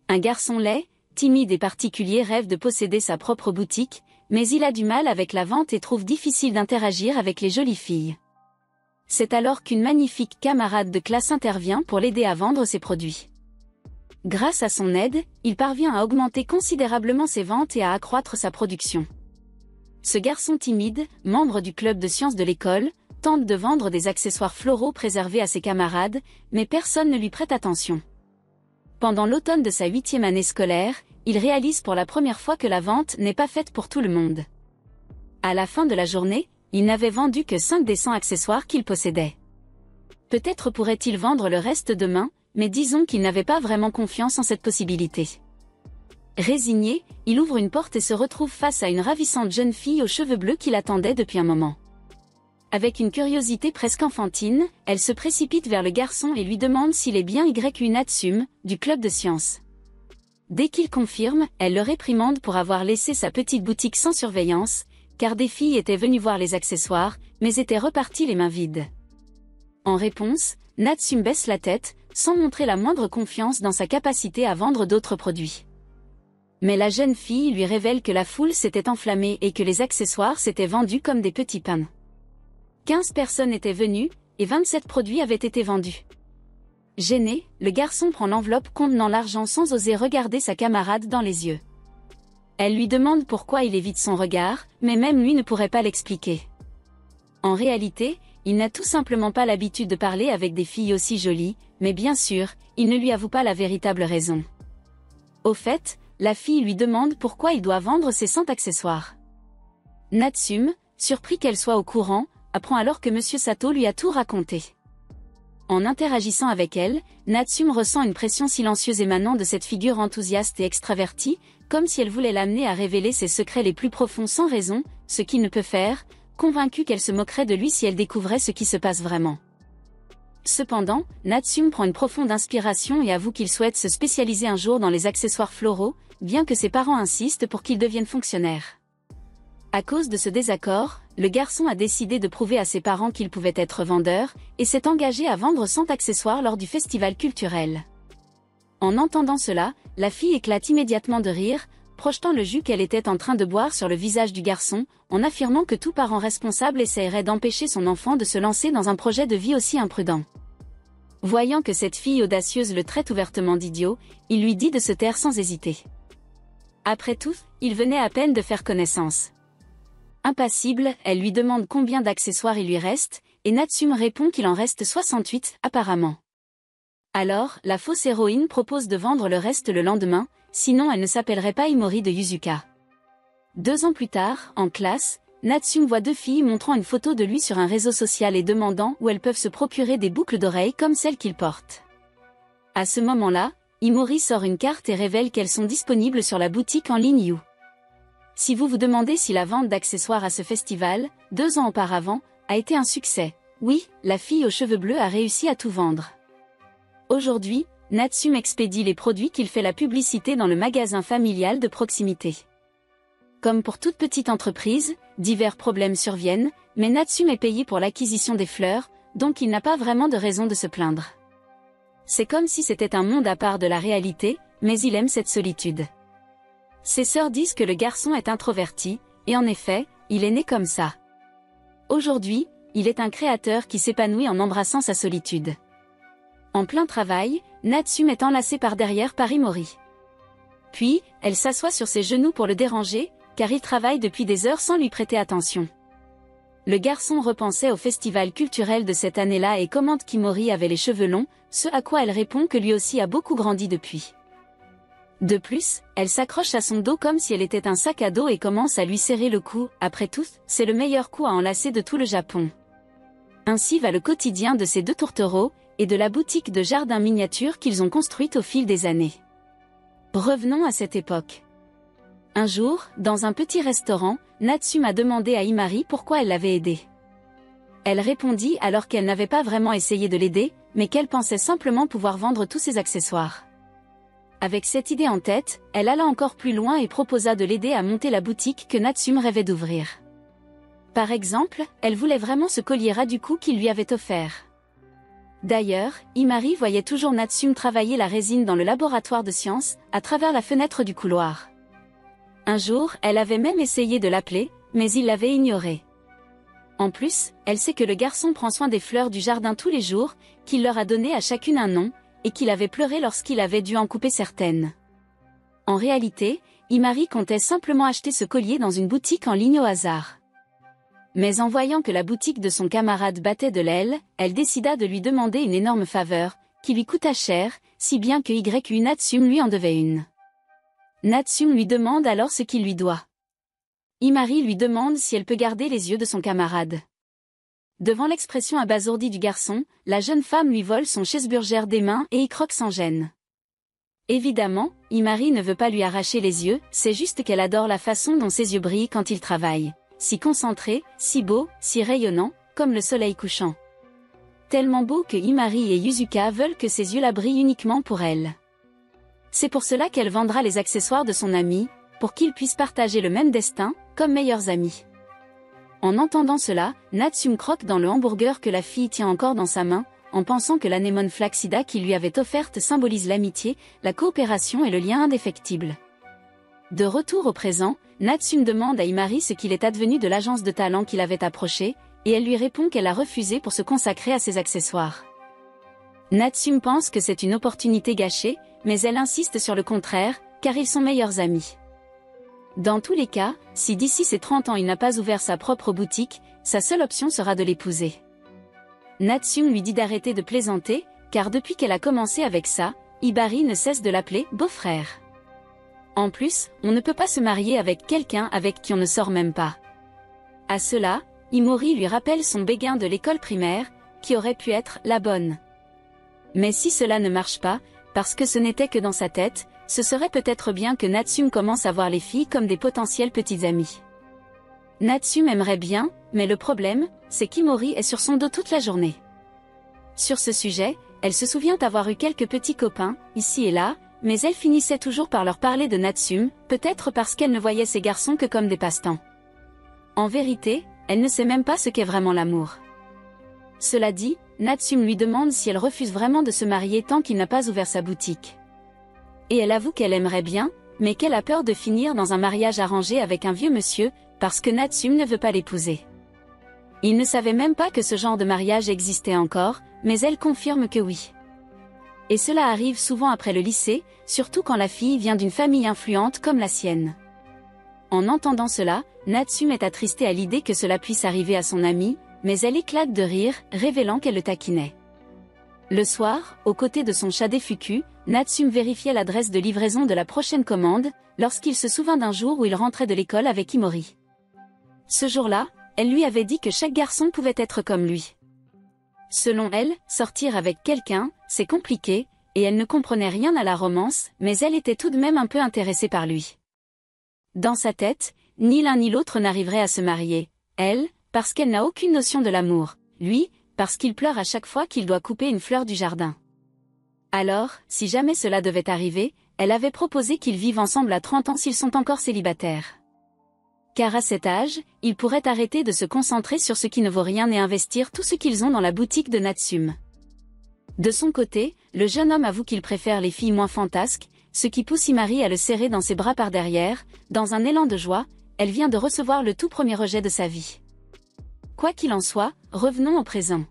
Un garçon laid, timide et particulier rêve de posséder sa propre boutique, mais il a du mal avec la vente et trouve difficile d'interagir avec les jolies filles. C'est alors qu'une magnifique camarade de classe intervient pour l'aider à vendre ses produits. Grâce à son aide, il parvient à augmenter considérablement ses ventes et à accroître sa production. Ce garçon timide, membre du club de sciences de l'école, tente de vendre des accessoires floraux préservés à ses camarades, mais personne ne lui prête attention. Pendant l'automne de sa 8e année scolaire, il réalise pour la première fois que la vente n'est pas faite pour tout le monde. À la fin de la journée, il n'avait vendu que 5 des 100 accessoires qu'il possédait. Peut-être pourrait-il vendre le reste demain, mais disons qu'il n'avait pas vraiment confiance en cette possibilité. Résigné, il ouvre une porte et se retrouve face à une ravissante jeune fille aux cheveux bleus qui l'attendait depuis un moment. Avec une curiosité presque enfantine, elle se précipite vers le garçon et lui demande s'il est bien Y Natsume, du club de sciences. Dès qu'il confirme, elle le réprimande pour avoir laissé sa petite boutique sans surveillance, car des filles étaient venues voir les accessoires, mais étaient reparties les mains vides. En réponse, Natsume baisse la tête, sans montrer la moindre confiance dans sa capacité à vendre d'autres produits. Mais la jeune fille lui révèle que la foule s'était enflammée et que les accessoires s'étaient vendus comme des petits pains. 15 personnes étaient venues, et 27 produits avaient été vendus. Gêné, le garçon prend l'enveloppe contenant l'argent sans oser regarder sa camarade dans les yeux. Elle lui demande pourquoi il évite son regard, mais même lui ne pourrait pas l'expliquer. En réalité, il n'a tout simplement pas l'habitude de parler avec des filles aussi jolies, mais bien sûr, il ne lui avoue pas la véritable raison. Au fait, la fille lui demande pourquoi il doit vendre ses 100 accessoires. Natsume, surpris qu'elle soit au courant, apprend alors que Monsieur Sato lui a tout raconté. En interagissant avec elle, Natsume ressent une pression silencieuse émanant de cette figure enthousiaste et extravertie, comme si elle voulait l'amener à révéler ses secrets les plus profonds sans raison, ce qu'il ne peut faire, convaincue qu'elle se moquerait de lui si elle découvrait ce qui se passe vraiment. Cependant, Natsume prend une profonde inspiration et avoue qu'il souhaite se spécialiser un jour dans les accessoires floraux, bien que ses parents insistent pour qu'il devienne fonctionnaire. À cause de ce désaccord, le garçon a décidé de prouver à ses parents qu'il pouvait être vendeur, et s'est engagé à vendre 100 accessoires lors du festival culturel. En entendant cela, la fille éclate immédiatement de rire, projetant le jus qu'elle était en train de boire sur le visage du garçon, en affirmant que tout parent responsable essaierait d'empêcher son enfant de se lancer dans un projet de vie aussi imprudent. Voyant que cette fille audacieuse le traite ouvertement d'idiot, il lui dit de se taire sans hésiter. Après tout, il venait à peine de faire connaissance. Impassible, elle lui demande combien d'accessoires il lui reste, et Natsume répond qu'il en reste 68, apparemment. Alors, la fausse héroïne propose de vendre le reste le lendemain, sinon elle ne s'appellerait pas Imori de Yuzuka. 2 ans plus tard, en classe, Natsume voit 2 filles montrant une photo de lui sur un réseau social et demandant où elles peuvent se procurer des boucles d'oreilles comme celles qu'il porte. À ce moment-là, Imori sort une carte et révèle qu'elles sont disponibles sur la boutique en ligne You. Si vous vous demandez si la vente d'accessoires à ce festival, 2 ans auparavant, a été un succès, oui, la fille aux cheveux bleus a réussi à tout vendre. Aujourd'hui, Natsume expédie les produits qu'il fait la publicité dans le magasin familial de proximité. Comme pour toute petite entreprise, divers problèmes surviennent, mais Natsume est payé pour l'acquisition des fleurs, donc il n'a pas vraiment de raison de se plaindre. C'est comme si c'était un monde à part de la réalité, mais il aime cette solitude. Ses sœurs disent que le garçon est introverti, et en effet, il est né comme ça. Aujourd'hui, il est un créateur qui s'épanouit en embrassant sa solitude. En plein travail, Natsume est enlacée par derrière par Imori. Puis, elle s'assoit sur ses genoux pour le déranger, car il travaille depuis des heures sans lui prêter attention. Le garçon repensait au festival culturel de cette année-là et commente qu'Imori avait les cheveux longs, ce à quoi elle répond que lui aussi a beaucoup grandi depuis. De plus, elle s'accroche à son dos comme si elle était un sac à dos et commence à lui serrer le cou. Après tout, c'est le meilleur cou à enlacer de tout le Japon. Ainsi va le quotidien de ces 2 tourtereaux, et de la boutique de jardin miniature qu'ils ont construite au fil des années. Revenons à cette époque. Un jour, dans un petit restaurant, Natsume a demandé à Imari pourquoi elle l'avait aidé. Elle répondit alors qu'elle n'avait pas vraiment essayé de l'aider, mais qu'elle pensait simplement pouvoir vendre tous ses accessoires. Avec cette idée en tête, elle alla encore plus loin et proposa de l'aider à monter la boutique que Natsume rêvait d'ouvrir. Par exemple, elle voulait vraiment ce collier ras du cou qu'il lui avait offert. D'ailleurs, Imari voyait toujours Natsum travailler la résine dans le laboratoire de sciences, à travers la fenêtre du couloir. Un jour, elle avait même essayé de l'appeler, mais il l'avait ignorée. En plus, elle sait que le garçon prend soin des fleurs du jardin tous les jours, qu'il leur a donné à chacune un nom, et qu'il avait pleuré lorsqu'il avait dû en couper certaines. En réalité, Imari comptait simplement acheter ce collier dans une boutique en ligne au hasard. Mais en voyant que la boutique de son camarade battait de l'aile, elle décida de lui demander une énorme faveur, qui lui coûta cher, si bien que Natsum lui en devait une. Natsum lui demande alors ce qu'il lui doit. Imari lui demande si elle peut garder les yeux de son camarade. Devant l'expression abasourdie du garçon, la jeune femme lui vole son cheeseburger des mains et y croque sans gêne. Évidemment, Imari ne veut pas lui arracher les yeux, c'est juste qu'elle adore la façon dont ses yeux brillent quand il travaille. Si concentré, si beau, si rayonnant, comme le soleil couchant. Tellement beau que Imari et Yuzuka veulent que ses yeux la brillent uniquement pour elle. C'est pour cela qu'elle vendra les accessoires de son ami, pour qu'ils puissent partager le même destin, comme meilleurs amis. En entendant cela, Natsum croque dans le hamburger que la fille tient encore dans sa main, en pensant que l'anémone flaccida qu'il lui avait offerte symbolise l'amitié, la coopération et le lien indéfectible. De retour au présent, Natsum demande à Imari ce qu'il est advenu de l'agence de talent qu'il avait approchée, et elle lui répond qu'elle a refusé pour se consacrer à ses accessoires. Natsum pense que c'est une opportunité gâchée, mais elle insiste sur le contraire, car ils sont meilleurs amis. Dans tous les cas, si d'ici ses 30 ans il n'a pas ouvert sa propre boutique, sa seule option sera de l'épouser. Natsum lui dit d'arrêter de plaisanter, car depuis qu'elle a commencé avec ça, Imari ne cesse de l'appeler « beau-frère ». En plus, on ne peut pas se marier avec quelqu'un avec qui on ne sort même pas. À cela, Imori lui rappelle son béguin de l'école primaire, qui aurait pu être la bonne. Mais si cela ne marche pas, parce que ce n'était que dans sa tête, ce serait peut-être bien que Natsum commence à voir les filles comme des potentielles petites amies. Natsum aimerait bien, mais le problème, c'est qu'Imori est sur son dos toute la journée. Sur ce sujet, elle se souvient avoir eu quelques petits copains, ici et là, mais elle finissait toujours par leur parler de Natsum, peut-être parce qu'elle ne voyait ces garçons que comme des passe-temps. En vérité, elle ne sait même pas ce qu'est vraiment l'amour. Cela dit, Natsum lui demande si elle refuse vraiment de se marier tant qu'il n'a pas ouvert sa boutique. Et elle avoue qu'elle aimerait bien, mais qu'elle a peur de finir dans un mariage arrangé avec un vieux monsieur, parce que Natsum ne veut pas l'épouser. Il ne savait même pas que ce genre de mariage existait encore, mais elle confirme que oui. Et cela arrive souvent après le lycée, surtout quand la fille vient d'une famille influente comme la sienne. En entendant cela, Natsum est attristée à l'idée que cela puisse arriver à son amie, mais elle éclate de rire, révélant qu'elle le taquinait. Le soir, aux côtés de son chat Fuku, Natsum vérifiait l'adresse de livraison de la prochaine commande, lorsqu'il se souvint d'un jour où il rentrait de l'école avec Imori. Ce jour-là, elle lui avait dit que chaque garçon pouvait être comme lui. Selon elle, sortir avec quelqu'un, c'est compliqué, et elle ne comprenait rien à la romance, mais elle était tout de même un peu intéressée par lui. Dans sa tête, ni l'un ni l'autre n'arriverait à se marier, elle, parce qu'elle n'a aucune notion de l'amour, lui, parce qu'il pleure à chaque fois qu'il doit couper une fleur du jardin. Alors, si jamais cela devait arriver, elle avait proposé qu'ils vivent ensemble à 30 ans s'ils sont encore célibataires. Car à cet âge, ils pourraient arrêter de se concentrer sur ce qui ne vaut rien et investir tout ce qu'ils ont dans la boutique de Natsum. De son côté, le jeune homme avoue qu'il préfère les filles moins fantasques, ce qui pousse Imari à le serrer dans ses bras par derrière. Dans un élan de joie, elle vient de recevoir le tout premier rejet de sa vie. Quoi qu'il en soit, revenons au présent.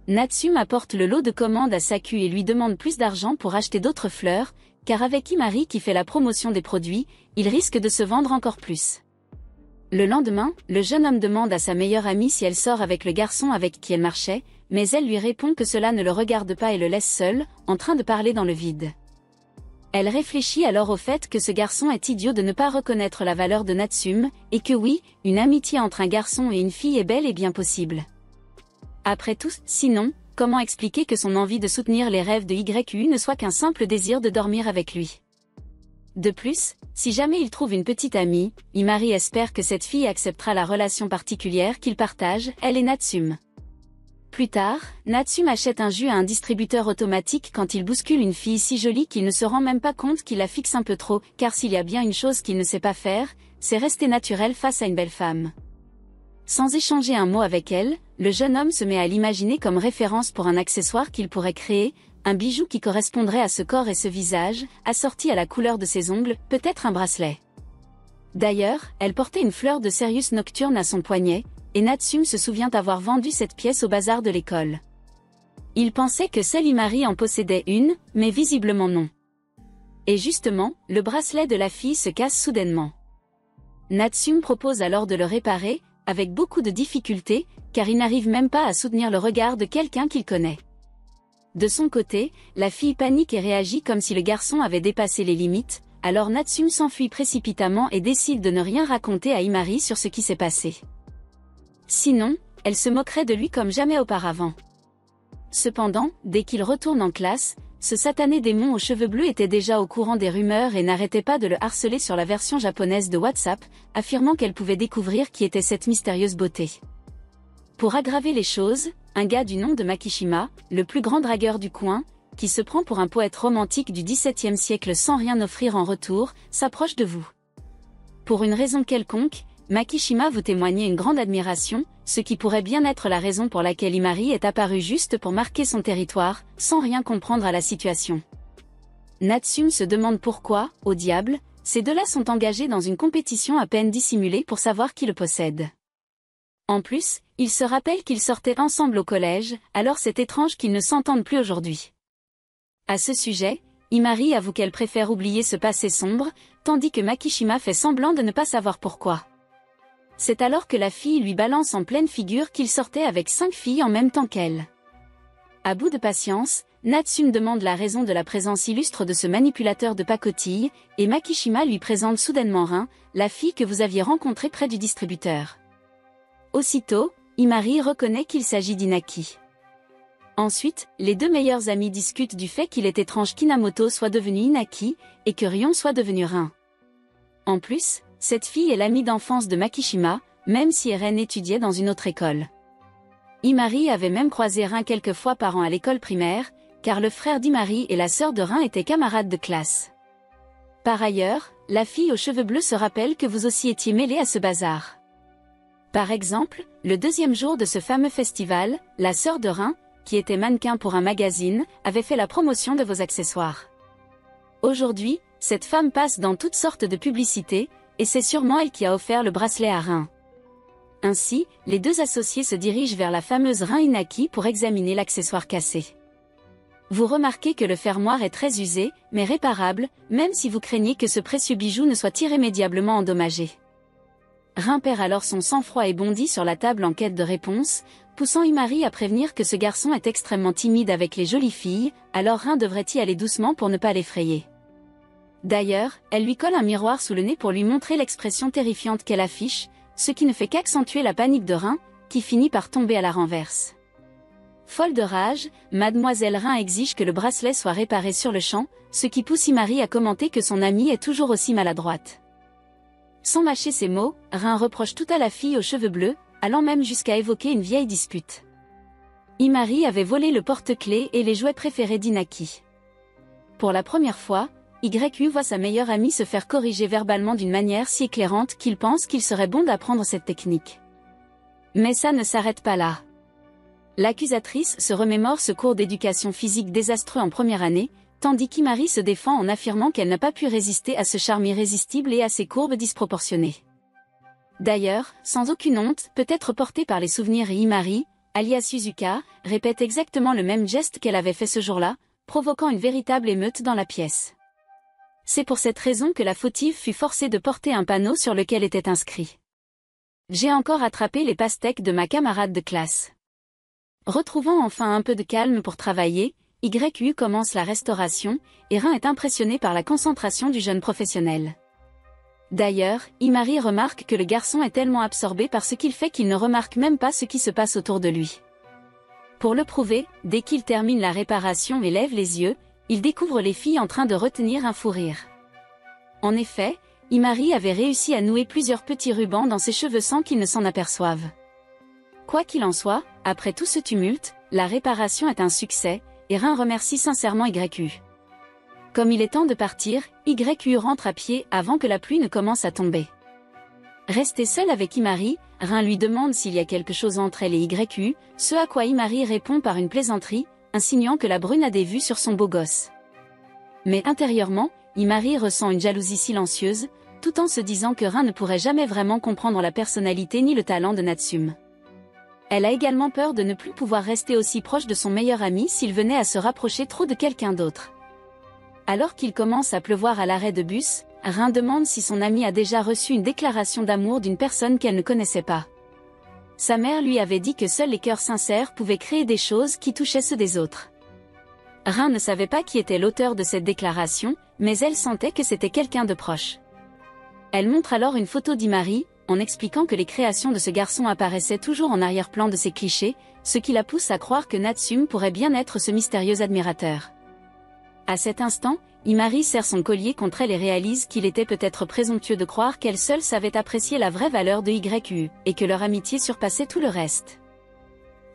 Natsum apporte le lot de commandes à Saku et lui demande plus d'argent pour acheter d'autres fleurs, car avec Imari qui fait la promotion des produits, il risque de se vendre encore plus. Le lendemain, le jeune homme demande à sa meilleure amie si elle sort avec le garçon avec qui elle marchait, mais elle lui répond que cela ne le regarde pas et le laisse seul, en train de parler dans le vide. Elle réfléchit alors au fait que ce garçon est idiot de ne pas reconnaître la valeur de Natsum, et que oui, une amitié entre un garçon et une fille est belle et bien possible. Après tout, sinon, comment expliquer que son envie de soutenir les rêves de YU ne soit qu'un simple désir de dormir avec lui? De plus, si jamais il trouve une petite amie, Imari espère que cette fille acceptera la relation particulière qu'ils partagent, elle et Natsum. Plus tard, Natsum achète un jus à un distributeur automatique quand il bouscule une fille si jolie qu'il ne se rend même pas compte qu'il la fixe un peu trop, car s'il y a bien une chose qu'il ne sait pas faire, c'est rester naturel face à une belle femme. Sans échanger un mot avec elle, le jeune homme se met à l'imaginer comme référence pour un accessoire qu'il pourrait créer, un bijou qui correspondrait à ce corps et ce visage, assorti à la couleur de ses ongles, peut-être un bracelet. D'ailleurs, elle portait une fleur de Sirius nocturne à son poignet, et Natsum se souvient avoir vendu cette pièce au bazar de l'école. Il pensait que seule Imari en possédait une, mais visiblement non. Et justement, le bracelet de la fille se casse soudainement. Natsum propose alors de le réparer, avec beaucoup de difficultés, car il n'arrive même pas à soutenir le regard de quelqu'un qu'il connaît. De son côté, la fille panique et réagit comme si le garçon avait dépassé les limites, alors Natsum s'enfuit précipitamment et décide de ne rien raconter à Imari sur ce qui s'est passé. Sinon, elle se moquerait de lui comme jamais auparavant. Cependant, dès qu'il retourne en classe, ce satané démon aux cheveux bleus était déjà au courant des rumeurs et n'arrêtait pas de le harceler sur la version japonaise de WhatsApp, affirmant qu'elle pouvait découvrir qui était cette mystérieuse beauté. Pour aggraver les choses, un gars du nom de Makishima, le plus grand dragueur du coin, qui se prend pour un poète romantique du XVIIe siècle sans rien offrir en retour, s'approche de vous. Pour une raison quelconque, Makishima vous témoignait une grande admiration, ce qui pourrait bien être la raison pour laquelle Imari est apparu juste pour marquer son territoire, sans rien comprendre à la situation. Natsum se demande pourquoi, au diable, ces deux-là sont engagés dans une compétition à peine dissimulée pour savoir qui le possède. En plus, il se rappelle qu'ils sortaient ensemble au collège, alors c'est étrange qu'ils ne s'entendent plus aujourd'hui. À ce sujet, Imari avoue qu'elle préfère oublier ce passé sombre, tandis que Makishima fait semblant de ne pas savoir pourquoi. C'est alors que la fille lui balance en pleine figure qu'il sortait avec 5 filles en même temps qu'elle. À bout de patience, Natsum demande la raison de la présence illustre de ce manipulateur de pacotille, et Makishima lui présente soudainement Rin, la fille que vous aviez rencontrée près du distributeur. Aussitôt, Imari reconnaît qu'il s'agit d'Inaki. Ensuite, les deux meilleurs amis discutent du fait qu'il est étrange qu'Inamoto soit devenu Inaki, et que Rion soit devenu Rin. En plus, cette fille est l'amie d'enfance de Makishima, même si Eren étudiait dans une autre école. Imari avait même croisé Rin quelques fois par an à l'école primaire, car le frère d'Imari et la sœur de Rin étaient camarades de classe. Par ailleurs, la fille aux cheveux bleus se rappelle que vous aussi étiez mêlés à ce bazar. Par exemple, le deuxième jour de ce fameux festival, la sœur de Rin, qui était mannequin pour un magazine, avait fait la promotion de vos accessoires. Aujourd'hui, cette femme passe dans toutes sortes de publicités, et c'est sûrement elle qui a offert le bracelet à Rin. Ainsi, les deux associés se dirigent vers la fameuse Rin Inaki pour examiner l'accessoire cassé. Vous remarquez que le fermoir est très usé, mais réparable, même si vous craignez que ce précieux bijou ne soit irrémédiablement endommagé. Rin perd alors son sang-froid et bondit sur la table en quête de réponse, poussant Imari à prévenir que ce garçon est extrêmement timide avec les jolies filles, alors Rin devrait y aller doucement pour ne pas l'effrayer. D'ailleurs, elle lui colle un miroir sous le nez pour lui montrer l'expression terrifiante qu'elle affiche, ce qui ne fait qu'accentuer la panique de Rin, qui finit par tomber à la renverse. Folle de rage, Mademoiselle Rin exige que le bracelet soit réparé sur le champ, ce qui pousse Imari à commenter que son amie est toujours aussi maladroite. Sans mâcher ses mots, Rin reproche tout à la fille aux cheveux bleus, allant même jusqu'à évoquer une vieille dispute. Imari avait volé le porte-clés et les jouets préférés d'Inaki. Pour la première fois, YU voit sa meilleure amie se faire corriger verbalement d'une manière si éclairante qu'il pense qu'il serait bon d'apprendre cette technique. Mais ça ne s'arrête pas là. L'accusatrice se remémore ce cours d'éducation physique désastreux en première année, tandis qu'Imari se défend en affirmant qu'elle n'a pas pu résister à ce charme irrésistible et à ses courbes disproportionnées. D'ailleurs, sans aucune honte, peut-être portée par les souvenirs, Imari, alias Suzuka, répète exactement le même geste qu'elle avait fait ce jour-là, provoquant une véritable émeute dans la pièce. C'est pour cette raison que la fautive fut forcée de porter un panneau sur lequel était inscrit « J'ai encore attrapé les pastèques de ma camarade de classe ». Retrouvant enfin un peu de calme pour travailler, YU commence la restauration, et Rin est impressionné par la concentration du jeune professionnel. D'ailleurs, Imari remarque que le garçon est tellement absorbé par ce qu'il fait qu'il ne remarque même pas ce qui se passe autour de lui. Pour le prouver, dès qu'il termine la réparation et lève les yeux, il découvre les filles en train de retenir un fou rire. En effet, Imari avait réussi à nouer plusieurs petits rubans dans ses cheveux sans qu'ils ne s'en aperçoivent. Quoi qu'il en soit, après tout ce tumulte, la réparation est un succès, et Rin remercie sincèrement YU. Comme il est temps de partir, YU rentre à pied avant que la pluie ne commence à tomber. Restée seule avec Imari, Rin lui demande s'il y a quelque chose entre elle et YU, ce à quoi Imari répond par une plaisanterie, insinuant que la brune a des vues sur son beau gosse. Mais intérieurement, Imari ressent une jalousie silencieuse, tout en se disant que Rin ne pourrait jamais vraiment comprendre la personnalité ni le talent de Natsume. Elle a également peur de ne plus pouvoir rester aussi proche de son meilleur ami s'il venait à se rapprocher trop de quelqu'un d'autre. Alors qu'il commence à pleuvoir à l'arrêt de bus, Rin demande si son ami a déjà reçu une déclaration d'amour d'une personne qu'elle ne connaissait pas. Sa mère lui avait dit que seuls les cœurs sincères pouvaient créer des choses qui touchaient ceux des autres. Rin ne savait pas qui était l'auteur de cette déclaration, mais elle sentait que c'était quelqu'un de proche. Elle montre alors une photo d'Imari, en expliquant que les créations de ce garçon apparaissaient toujours en arrière-plan de ses clichés, ce qui la pousse à croire que Natsume pourrait bien être ce mystérieux admirateur. À cet instant, Imari serre son collier contre elle et réalise qu'il était peut-être présomptueux de croire qu'elle seule savait apprécier la vraie valeur de YU, et que leur amitié surpassait tout le reste.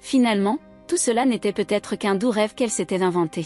Finalement, tout cela n'était peut-être qu'un doux rêve qu'elle s'était inventé.